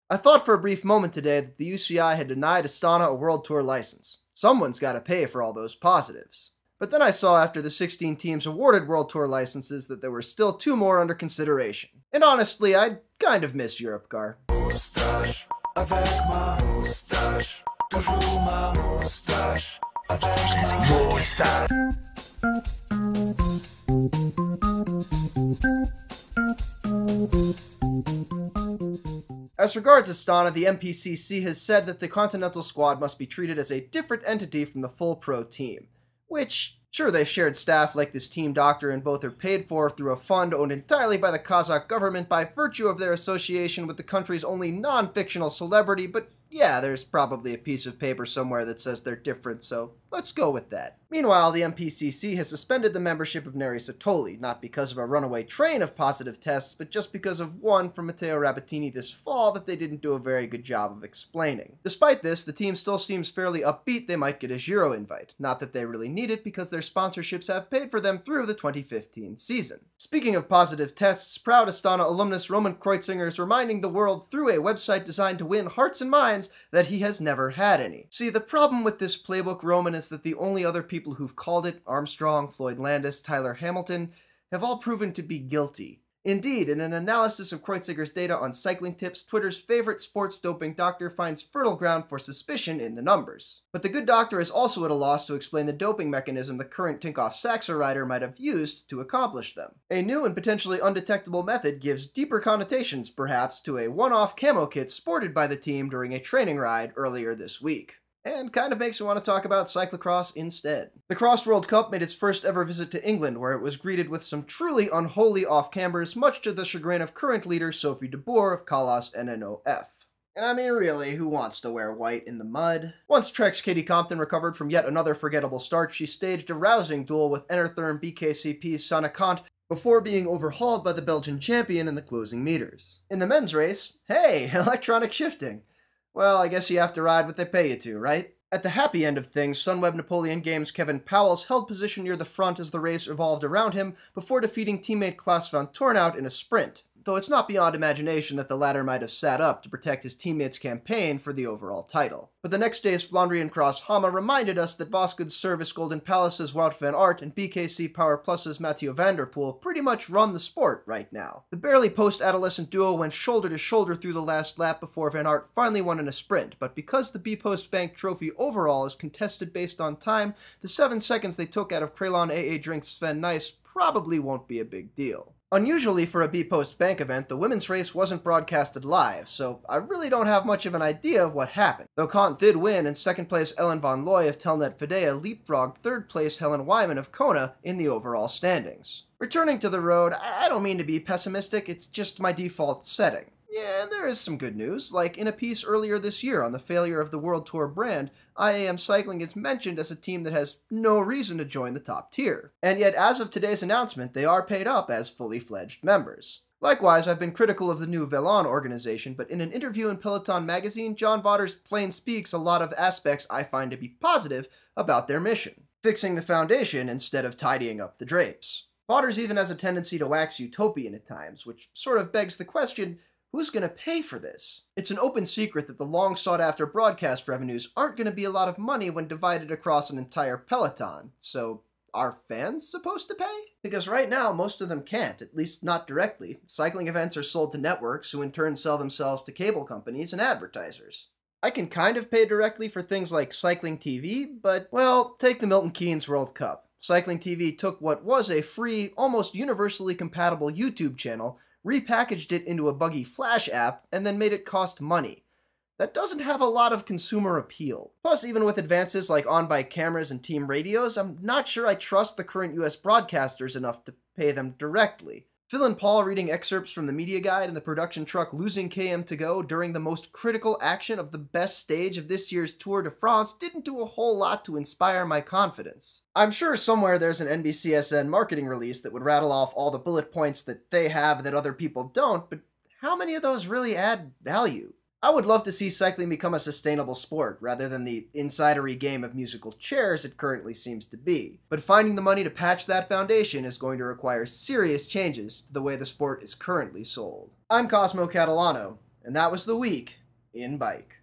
I thought for a brief moment today that the UCI had denied Astana a World Tour license. Someone's got to pay for all those positives. But then I saw after the 16 teams awarded World Tour licenses that there were still 2 more under consideration. And honestly, I'd kind of miss Europe, Gar. Moustache, avec ma moustache, toujours ma moustache, avec ma moustache. As regards Astana, the MPCC has said that the Continental squad must be treated as a different entity from the full pro team. Which, sure, they've shared staff like this team doctor and both are paid for through a fund owned entirely by the Kazakh government by virtue of their association with the country's only non-fictional celebrity, but yeah, there's probably a piece of paper somewhere that says they're different, so let's go with that. Meanwhile, the MPCC has suspended the membership of Neri Sotolli, not because of a runaway train of positive tests, but just because of one from Matteo Rabatini this fall that they didn't do a very good job of explaining. Despite this, the team still seems fairly upbeat they might get a Giro invite, not that they really need it because their sponsorships have paid for them through the 2015 season. Speaking of positive tests, proud Astana alumnus Roman Kreuziger is reminding the world through a website designed to win hearts and minds that he has never had any. See, the problem with this playbook, Roman, is that the only other people who've called it, Armstrong, Floyd Landis, Tyler Hamilton, have all proven to be guilty. Indeed, in an analysis of Kreuziger's data on cycling tips, Twitter's favorite sports doping doctor finds fertile ground for suspicion in the numbers. But the good doctor is also at a loss to explain the doping mechanism the current Tinkoff-Saxo rider might have used to accomplish them. A new and potentially undetectable method gives deeper connotations, perhaps, to a one-off camo kit sported by the team during a training ride earlier this week. And kind of makes me want to talk about cyclocross instead. The Cross World Cup made its first ever visit to England, where it was greeted with some truly unholy off-cambers, much to the chagrin of current leader Sophie de Boer of Kalas NNOF. And I mean, really, who wants to wear white in the mud? Once Trek's Katie Compton recovered from yet another forgettable start, she staged a rousing duel with Enertherm BKCP's Sanne Kant before being overhauled by the Belgian champion in the closing meters. In the men's race, hey, electronic shifting. Well, I guess you have to ride what they pay you to, right? At the happy end of things, Sunweb Napoleon Games' Kevin Powles held position near the front as the race revolved around him before defeating teammate Klaas van Tornout in a sprint, though it's not beyond imagination that the latter might have sat up to protect his teammate's campaign for the overall title. But the next day's Flandriencross Hamme reminded us that Vosku's Service Golden Palace's Wout van Aert and BKC Power Plus's Mathieu van der Poel pretty much run the sport right now. The barely post-adolescent duo went shoulder to shoulder through the last lap before Van Aert finally won in a sprint, but because the B-Post Bank Trophy overall is contested based on time, the 7 seconds they took out of Krelon AA Drink's Sven Nys probably won't be a big deal. Unusually for a B-Post Bank event, the women's race wasn't broadcasted live, so I really don't have much of an idea of what happened. Though Kant did win, and second place Ellen van Looy of Telnet Fidea leapfrogged third place Helen Wyman of Kona in the overall standings. Returning to the road, I don't mean to be pessimistic, it's just my default setting. Yeah, and there is some good news, like in a piece earlier this year on the failure of the WorldTour brand, IAM Cycling is mentioned as a team that has no reason to join the top tier. And yet, as of today's announcement, they are paid up as fully fledged members. Likewise, I've been critical of the new Velon organization, but in an interview in Peloton magazine, John Vaughters plain speaks a lot of aspects I find to be positive about their mission, fixing the foundation instead of tidying up the drapes. Vaughters even has a tendency to wax utopian at times, which sort of begs the question, who's going to pay for this? It's an open secret that the long-sought-after broadcast revenues aren't going to be a lot of money when divided across an entire peloton. So, are fans supposed to pay? Because right now, most of them can't, at least not directly. Cycling events are sold to networks, who in turn sell themselves to cable companies and advertisers. I can kind of pay directly for things like CyclingTV, but, well, take the Milton Keynes World Cup. CyclingTV took what was a free, almost universally compatible YouTube channel, repackaged it into a buggy Flash app, and then made it cost money. That doesn't have a lot of consumer appeal. Plus, even with advances like on-bike cameras and team radios, I'm not sure I trust the current US broadcasters enough to pay them directly. Phil and Paul reading excerpts from the media guide and the production truck losing KM to go during the most critical action of the best stage of this year's Tour de France didn't do a whole lot to inspire my confidence. I'm sure somewhere there's an NBCSN marketing release that would rattle off all the bullet points that they have that other people don't, but how many of those really add value? I would love to see cycling become a sustainable sport, rather than the insidery game of musical chairs it currently seems to be. But finding the money to patch that foundation is going to require serious changes to the way the sport is currently sold. I'm Cosmo Catalano, And that was the week in bike.